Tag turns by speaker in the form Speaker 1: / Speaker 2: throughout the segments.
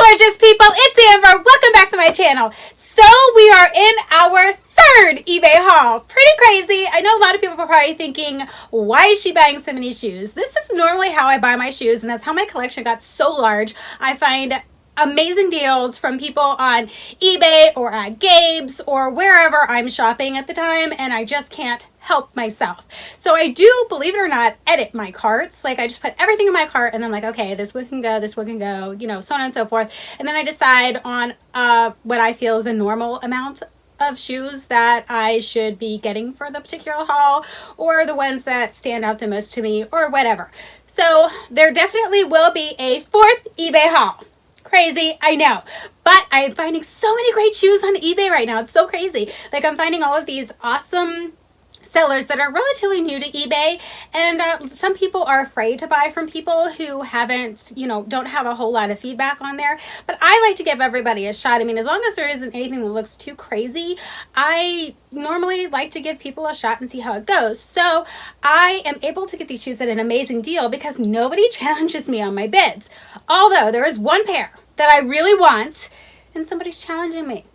Speaker 1: gorgeous people, it's Amber. Welcome back to my channel. So we are in our third eBay haul. Pretty crazy. I know a lot of people are probably thinking, why is she buying so many shoes? This is normally how I buy my shoes, and that's how my collection got so large. I find amazing deals from people on eBay or at Gabe's or wherever I'm shopping at the time, and I just can't help myself. So I do, believe it or not, edit my carts. Like, I just put everything in my cart and then I'm like, okay, this one can go, this one can go, you know, so on and so forth. And then I decide on what I feel is a normal amount of shoes that I should be getting for the particular haul, or the ones that stand out the most to me, or whatever. So there definitely will be a fourth eBay haul. Crazy, I know, but I'm finding so many great shoes on eBay right now. It's so crazy. Like, I'm finding all of these awesome sellers that are relatively new to eBay, and some people are afraid to buy from people who haven't, you know, don't have a whole lot of feedback on there. But I like to give everybody a shot. I mean, as long as there isn't anything that looks too crazy, I normally like to give people a shot and see how it goes. So I am able to get these shoes at an amazing deal because nobody challenges me on my bids. Although there is one pair that I really want and somebody's challenging me.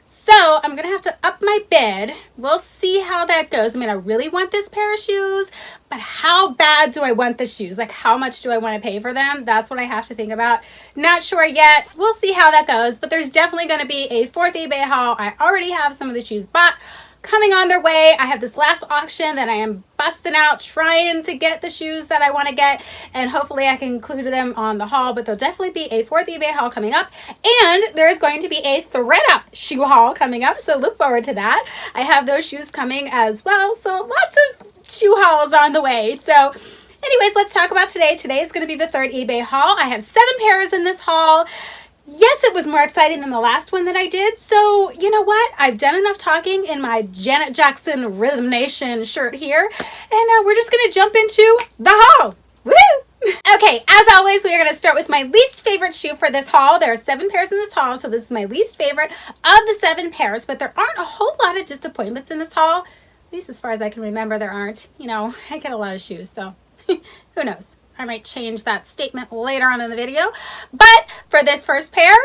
Speaker 1: So I'm going to have to up my bid. We'll see how that goes. I mean, I really want this pair of shoes, but how bad do I want the shoes? Like, how much do I want to pay for them? That's what I have to think about. Not sure yet. We'll see how that goes, but there's definitely going to be a fourth eBay haul. I already have some of the shoes bought, coming on their way. I have this last auction that I am busting out trying to get the shoes that I want to get, and hopefully I can include them on the haul. But there'll definitely be a fourth eBay haul coming up, and there's going to be a ThredUp shoe haul coming up, so look forward to that. I have those shoes coming as well, so lots of shoe hauls on the way. So anyways, let's talk about today. Today is going to be the third eBay haul. I have 7 pairs in this haul. Yes, it was more exciting than the last one that I did. So, you know what? I've done enough talking in my Janet Jackson Rhythm Nation shirt here. And we're just going to jump into the haul. Woo! Okay, as always, we are going to start with my least favorite shoe for this haul. There are 7 pairs in this haul, so this is my least favorite of the 7 pairs. But there aren't a whole lot of disappointments in this haul. At least as far as I can remember, there aren't. You know, I get a lot of shoes, so who knows? I might change that statement later on in the video. But for this first pair,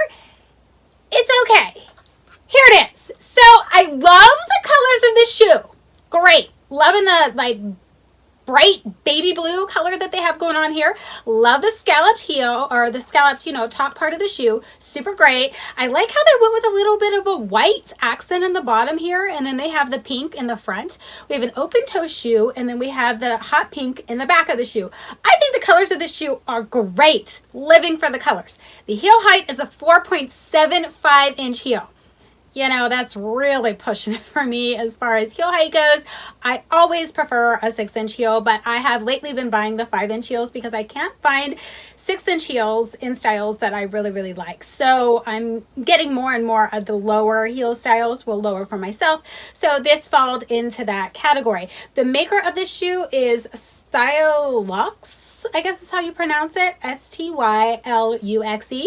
Speaker 1: it's okay. Here it is. So I love the colors of this shoe. Great. Loving the like bright baby blue color that they have going on here. Love the scalloped heel, or the scalloped, you know, top part of the shoe. Super great. I like how they went with a little bit of a white accent in the bottom here, and then they have the pink in the front. We have an open toe shoe, and then we have the hot pink in the back of the shoe. I think the colors of this shoe are great. Living for the colors. The heel height is a 4.75 inch heel. You know, that's really pushing it for me as far as heel height goes. I always prefer a 6-inch heel, but I have lately been buying the 5-inch heels because I can't find 6-inch heels in styles that I really, really like. So I'm getting more and more of the lower heel styles, well, lower for myself. So this falled into that category. The maker of this shoe is Stylux, I guess is how you pronounce it, Styluxe.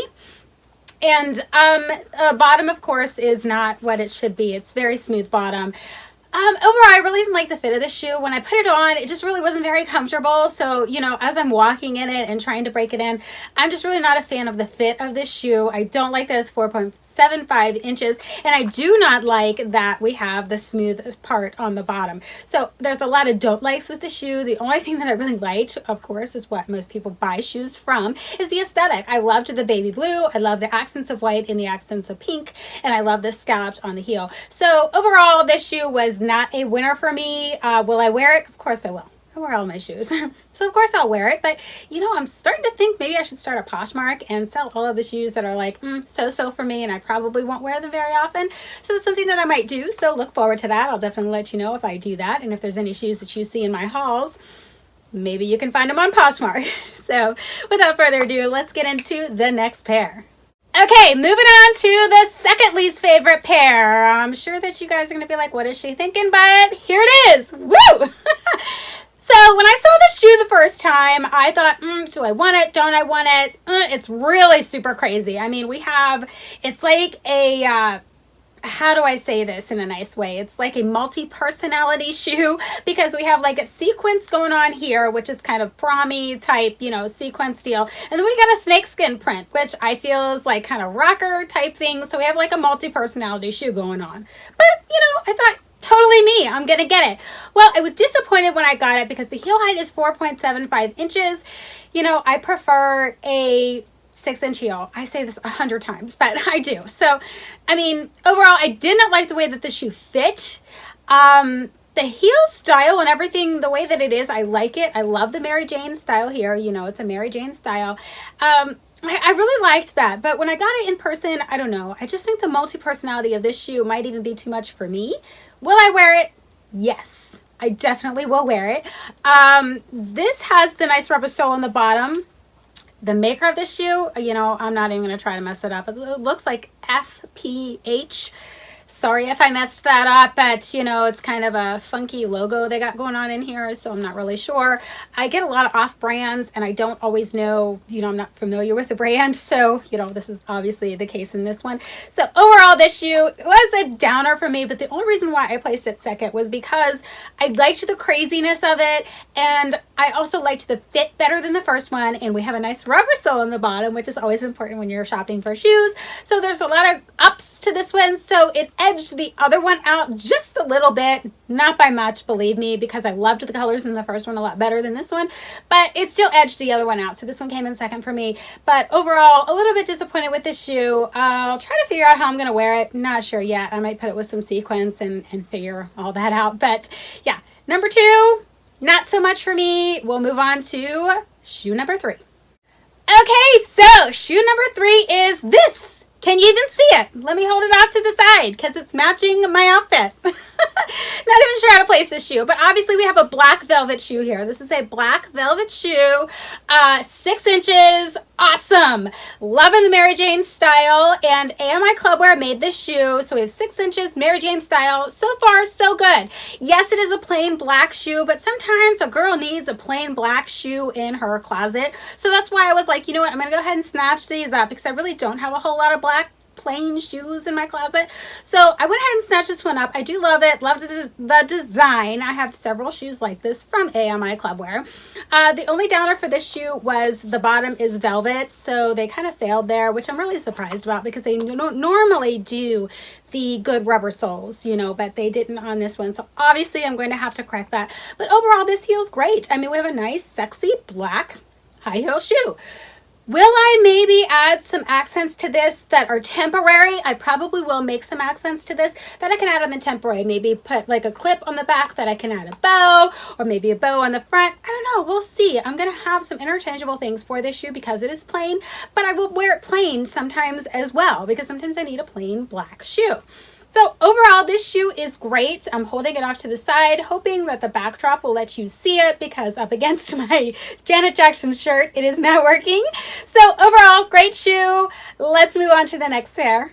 Speaker 1: And bottom, of course, is not what it should be. It's very smooth bottom. Overall, I really didn't like the fit of the shoe. When I put it on, it just really wasn't very comfortable. So, you know, as I'm walking in it and trying to break it in, I'm just really not a fan of the fit of this shoe. I don't like that it's 4.75 inches. And I do not like that we have the smooth part on the bottom. So there's a lot of don't likes with the shoe. The only thing that I really liked, of course, is what most people buy shoes from, is the aesthetic. I loved the baby blue. I love the accents of white and the accents of pink. And I love the scalloped on the heel. So overall, this shoe was not a winner for me. Will I wear it? Of course I will. I wear all my shoes. So of course I'll wear it. But you know, I'm starting to think maybe I should start a Poshmark and sell all of the shoes that are like so-so for me, and I probably won't wear them very often. So that's something that I might do. So look forward to that. I'll definitely let you know if I do that. And if there's any shoes that you see in my hauls, maybe you can find them on Poshmark. So without further ado, let's get into the next pair. Okay, moving on to the second least favorite pair. I'm sure that you guys are going to be like, what is she thinking? But here it is. Woo! So when I saw this shoe the first time, I thought, do I want it? Don't I want it? It's really super crazy. I mean, it's like a how do I say this in a nice way? It's like a multi-personality shoe because we have like a sequence going on here, which is kind of prom-y type, you know, sequence deal. And then we got a snakeskin print, which I feel is like kind of rocker type thing. So we have like a multi-personality shoe going on. But, you know, I thought, totally me, I'm gonna get it. Well, I was disappointed when I got it because the heel height is 4.75 inches. You know, I prefer a 6-inch heel. I say this 100 times, but I do. So, I mean, overall, I did not like the way that the shoe fit. The heel style and everything, the way that it is, I like it. I love the Mary Jane style here. You know, it's a Mary Jane style. I really liked that, but when I got it in person, I don't know. I just think the multi-personality of this shoe might even be too much for me. Will I wear it? Yes, I definitely will wear it. This has the nice rubber sole on the bottom. The maker of this shoe, you know, I'm not even going to try to mess it up. It looks like FPH. Sorry if I messed that up, but you know, it's kind of a funky logo they got going on in here, so I'm not really sure. I get a lot of off brands and I don't always know, you know, I'm not familiar with the brand, so you know, this is obviously the case in this one. So overall, this shoe was a downer for me, but the only reason why I placed it second was because I liked the craziness of it, and I also liked the fit better than the first one, and we have a nice rubber sole on the bottom, which is always important when you're shopping for shoes. So there's a lot of ups to this one, so it edged the other one out just a little bit, not by much, believe me, because I loved the colors in the first one a lot better than this one, but it still edged the other one out, so this one came in second for me. But overall, a little bit disappointed with this shoe. I'll try to figure out how I'm gonna wear it. Not sure yet. I might put it with some sequins and figure all that out. But yeah, number two, not so much for me. We'll move on to shoe number three. Okay, so shoe number three is this. Can you even see it? Let me hold it off to the side because it's matching my outfit. Not even sure how to place this shoe, but obviously we have a black velvet shoe here. This is a black velvet shoe, 6 inches, awesome. Loving the Mary Jane style, and AMI Clubwear made this shoe, so we have 6 inches, Mary Jane style. So far, so good. Yes, it is a plain black shoe, but sometimes a girl needs a plain black shoe in her closet. So that's why I was like, you know what, I'm gonna go ahead and snatch these up because I really don't have a whole lot of black plain shoes in my closet. So I went ahead and snatched this one up. I do love it. Love the design. I have several shoes like this from AMI Clubwear. The only downer for this shoe was the bottom is velvet, so they kind of failed there, which I'm really surprised about because they don't normally do the good rubber soles, you know, but they didn't on this one. So obviously I'm going to have to correct that. But overall, this heel's great. I mean, we have a nice, sexy black high heel shoe. Will I maybe add some accents to this that are temporary? I probably will make some accents to this that I can add on the temporary. Maybe put like a clip on the back that I can add a bow, or maybe a bow on the front. I don't know. We'll see. I'm going to have some interchangeable things for this shoe because it is plain, but I will wear it plain sometimes as well because sometimes I need a plain black shoe. So overall, this shoe is great. I'm holding it off to the side, hoping that the backdrop will let you see it because up against my Janet Jackson shirt, it is not working. So overall, great shoe. Let's move on to the next pair.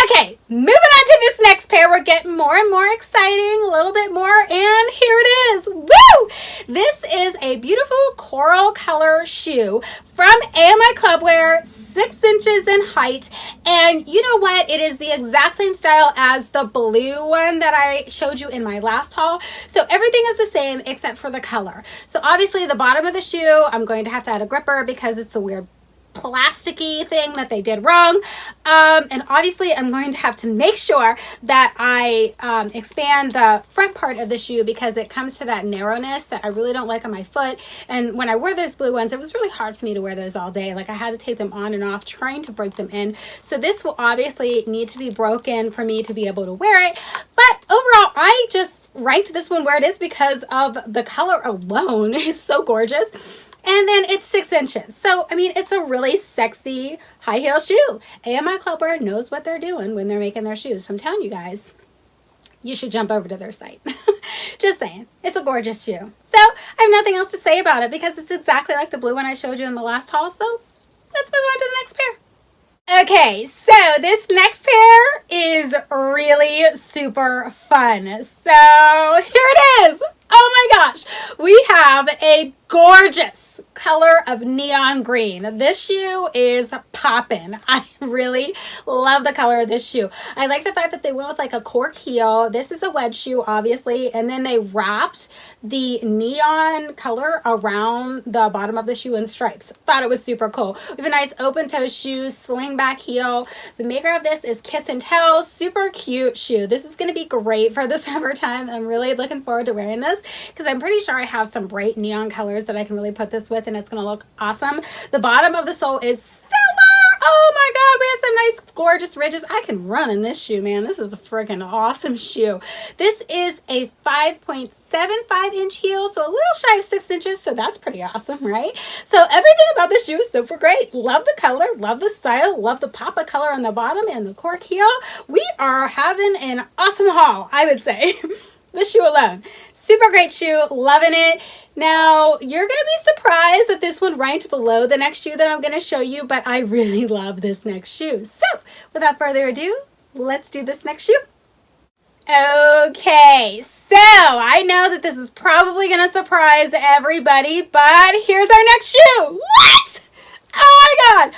Speaker 1: Okay, moving on to this next pair, we're getting more and more exciting, a little bit more, and here it is. Woo! This is a beautiful coral color shoe from AMI Clubwear, 6 inches in height, and you know what? It is the exact same style as the blue one that I showed you in my last haul, so everything is the same except for the color. So obviously the bottom of the shoe, I'm going to have to add a gripper because it's a weird plasticky thing that they did wrong, and obviously I'm going to have to make sure that I expand the front part of the shoe because it comes to that narrowness that I really don't like on my foot. And when I wear those blue ones, it was really hard for me to wear those all day. Like I had to take them on and off trying to break them in. So this will obviously need to be broken for me to be able to wear it. But overall, I just ranked this one where it is because of the color alone. It's so gorgeous. And then it's 6 inches. So, I mean, it's a really sexy high heel shoe. AMI Clubwear knows what they're doing when they're making their shoes. So I'm telling you guys, you should jump over to their site. Just saying. It's a gorgeous shoe. So I have nothing else to say about it because it's exactly like the blue one I showed you in the last haul. So let's move on to the next pair. Okay, so this next pair is really super fun. So here it is. Oh my gosh, we have a gorgeous color of neon green. This shoe is popping. I really love the color of this shoe. I like the fact that they went with like a cork heel. This is a wedge shoe, obviously, and then they wrapped the neon color around the bottom of the shoe in stripes. Thought it was super cool. We have a nice open toe shoe, sling back heel. The maker of this is Kiss and Tell. Super cute shoe. This is going to be great for the summertime. I'm really looking forward to wearing this because I'm pretty sure I have some bright neon colors that I can really put this with, and it's going to look awesome. The bottom of the sole is stellar. Oh my God, we have some nice gorgeous ridges. I can run in this shoe, man. This is a freaking awesome shoe. This is a 5.75 inch heel, so a little shy of 6 inches, so that's pretty awesome, right? So everything about this shoe is super great. Love the color, love the style, love the pop of color on the bottom and the cork heel. We are having an awesome haul, I would say. This shoe alone. Super great shoe. Loving it. Now, you're going to be surprised that this one ranked below the next shoe that I'm going to show you, but I really love this next shoe. So, without further ado, let's do this next shoe. Okay, so I know that this is probably going to surprise everybody, but here's our next shoe. What? Oh my God.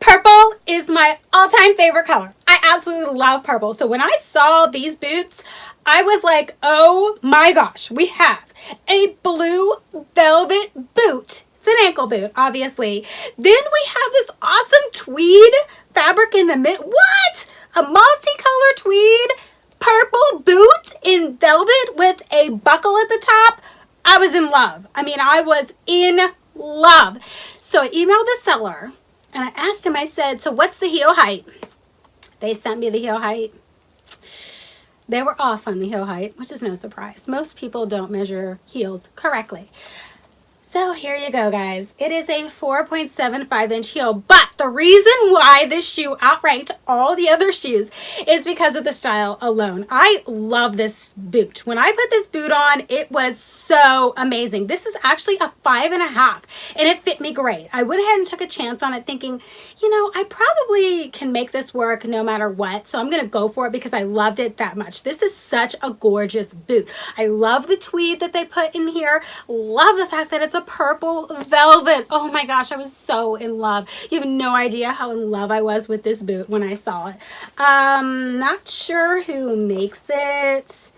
Speaker 1: Purple is my all-time favorite color. I absolutely love purple. So when I saw these boots, I was like, oh my gosh, we have a blue velvet boot. It's an ankle boot, obviously. Then we have this awesome tweed fabric in the mid. What? A multicolored tweed purple boot in velvet with a buckle at the top. I was in love. I mean, I was in love. So I emailed the seller and I asked him, I said, so what's the heel height? They sent me the heel height. They were off on the heel height, which is no surprise. Most people don't measure heels correctly. So here you go, guys. It is a 4.75 inch heel, but the reason why this shoe outranked all the other shoes is because of the style alone. I love this boot. When I put this boot on, it was so amazing. This is actually a 5.5, and it fit me great. I went ahead and took a chance on it thinking, you know, I probably can make this work no matter what, so I'm gonna go for it because I loved it that much. This is such a gorgeous boot. I love the tweed that they put in here. Love the fact that it's a purple velvet. Oh my gosh, I was so in love. You have no idea how in love I was with this boot when I saw it. Not sure who makes it.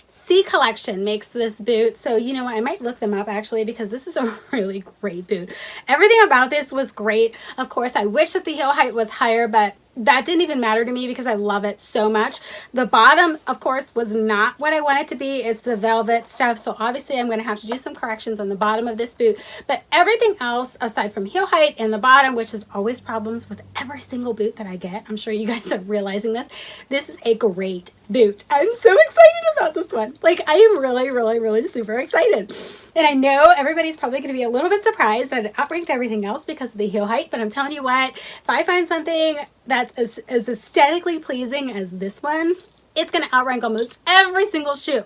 Speaker 1: C Collection makes this boot, so you know what, I might look them up actually because this is a really great boot. Everything about this was great. Of course, I wish that the heel height was higher, but that didn't even matter to me because I love it so much. The bottom, of course, was not what I want it to be. It's the velvet stuff, so obviously I'm going to have to do some corrections on the bottom of this boot. But everything else, aside from heel height and the bottom, which is always problems with every single boot that I get, I'm sure you guys are realizing this, this is a great boot. I'm so excited about this one. Like, I am really super excited. And I know everybody's probably going to be a little bit surprised that it outranked everything else because of the heel height, but I'm telling you what, if I find something that's as aesthetically pleasing as this one, it's going to outrank almost every single shoe.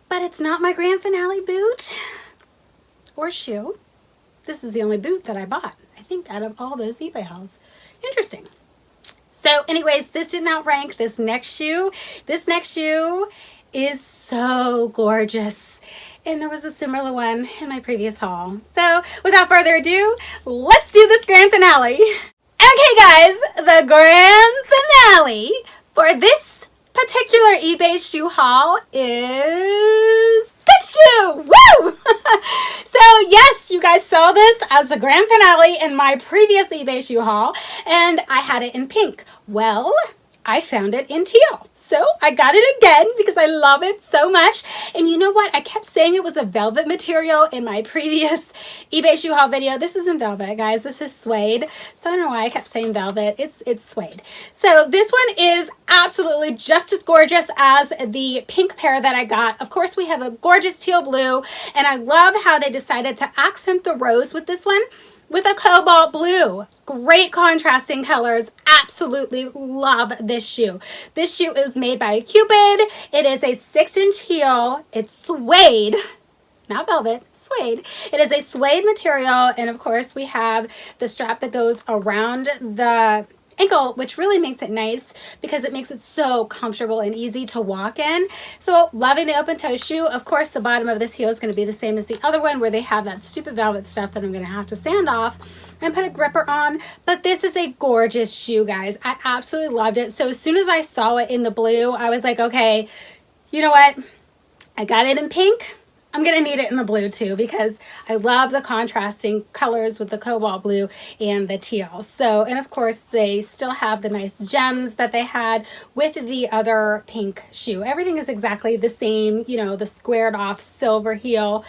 Speaker 1: But it's not my grand finale boot or shoe. This is the only boot that I bought, I think, out of all those eBay hauls. Interesting. So anyways, this didn't outrank this next shoe. This next shoe is so gorgeous. And there was a similar one in my previous haul. So without further ado, let's do this grand finale. Okay guys, the grand finale for this particular eBay shoe haul is this shoe. Woo! So yes, you guys saw this as the grand finale in my previous eBay shoe haul, and I had it in pink. Well, I found it in teal. So I got it again because I love it so much. And you know what? I kept saying it was a velvet material in my previous eBay shoe haul video. This isn't velvet, guys. This is suede. So I don't know why I kept saying velvet. It's suede. So this one is absolutely just as gorgeous as the pink pair that I got. Of course, we have a gorgeous teal blue. And I love how they decided to accent the rose with this one with a cobalt blue. Great contrasting colors. Absolutely love this shoe. This shoe is made by Cupid. It is a 6-inch heel. It's suede, not velvet, suede. It is a suede material, and of course we have the strap that goes around the ankle, which really makes it nice because it makes it so comfortable and easy to walk in. So loving the open toe shoe. Of course, the bottom of this heel is going to be the same as the other one, where they have that stupid velvet stuff that I'm going to have to sand off and put a gripper on. But this is a gorgeous shoe, guys. I absolutely loved it. So as soon as I saw it in the blue, I was like, okay, you know what? I got it in pink. I'm going to need it in the blue too, because I love the contrasting colors with the cobalt blue and the teal. So, and of course they still have the nice gems that they had with the other pink shoe. Everything is exactly the same, you know, the squared off silver heel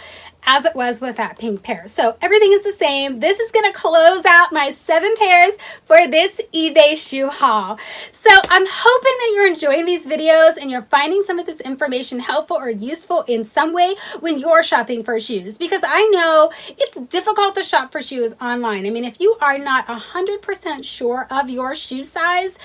Speaker 1: as it was with that pink pair. So everything is the same. This is going to close out my 7 pairs for this eBay shoe haul. So I'm hoping that you're enjoying these videos and you're finding some of this information helpful or useful in some way when you're shopping for shoes, because I know it's difficult to shop for shoes online. I mean, if you are not 100% sure of your shoe size,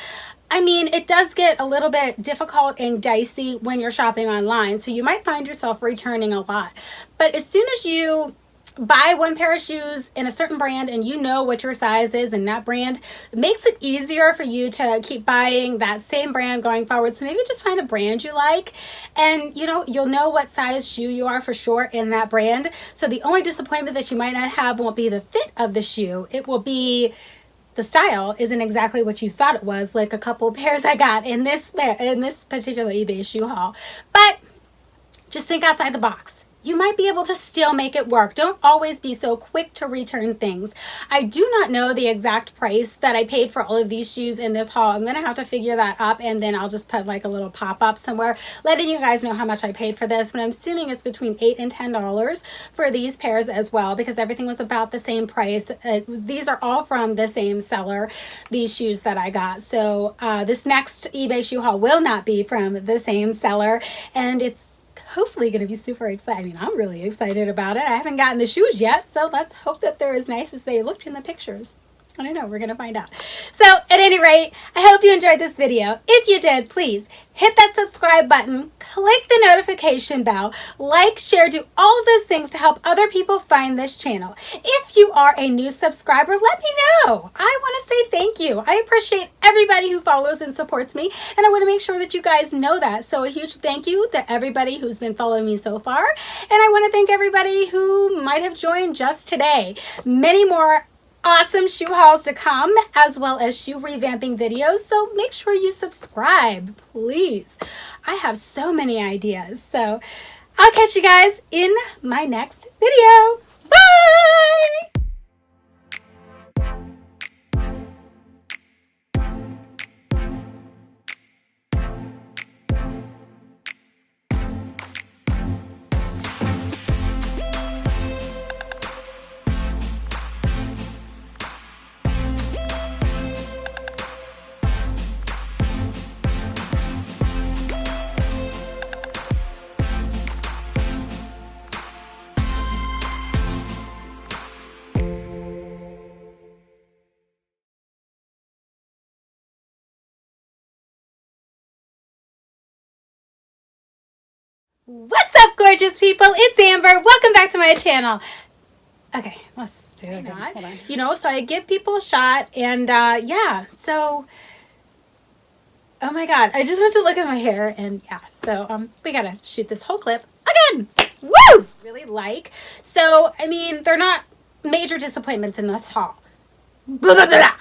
Speaker 1: I mean, it does get a little bit difficult and dicey when you're shopping online, so you might find yourself returning a lot. But as soon as you buy one pair of shoes in a certain brand and you know what your size is in that brand, it makes it easier for you to keep buying that same brand going forward. So maybe just find a brand you like, and you know, you'll know what size shoe you are for sure in that brand. So the only disappointment that you might not have won't be the fit of the shoe. It will be the style isn't exactly what you thought it was, like a couple pairs I got in this particular eBay shoe haul. But just think outside the box. You might be able to still make it work. Don't always be so quick to return things. I do not know the exact price that I paid for all of these shoes in this haul. I'm going to have to figure that up, and then I'll just put like a little pop-up somewhere letting you guys know how much I paid for this. But I'm assuming it's between $8 and $10 for these pairs as well, because everything was about the same price. These are all from the same seller, these shoes that I got. So this next eBay shoe haul will not be from the same seller, and it's hopefully going to be super exciting. I'm really excited about it. I haven't gotten the shoes yet, so let's hope that they're as nice as they looked in the pictures. I don't know, we're going to find out. So at any rate, I hope you enjoyed this video. If you did, please hit that subscribe button, click the notification bell, like, share, do all of those things to help other people find this channel. If you are a new subscriber, let me know. I want to say thank you. I appreciate everybody who follows and supports me, and I want to make sure that you guys know that. So a huge thank you to everybody who's been following me so far, and I want to thank everybody who might have joined just today. Many more awesome shoe hauls to come, as well as shoe revamping videos, so make sure you subscribe, please. I have so many ideas, so I'll catch you guys in my next video. Bye! What's up, gorgeous people? It's Amber. Welcome back to my channel. Okay, let's do it again. Hold on. You know, so I give people a shot, and yeah, so oh my god, I just went to look at my hair, and yeah, so we gotta shoot this whole clip again. Woo! Really like. So I mean, they're not major disappointments in this haul. Blah, blah, blah.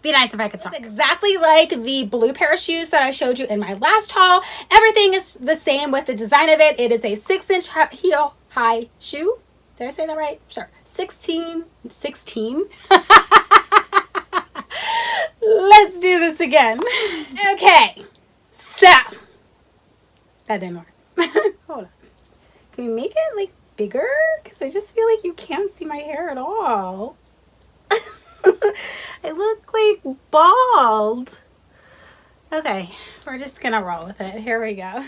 Speaker 1: Be nice if I could talk. It's exactly like the blue pair of shoes that I showed you in my last haul. Everything is the same with the design of it. It is a 6-inch heel high shoe. Did I say that right? Sure. 16. Let's do this again. Okay. So. That didn't work. Hold on. Can we make it like bigger? Because I just feel like you can't see my hair at all. I look like bald. Okay, we're just gonna roll with it. Here we go.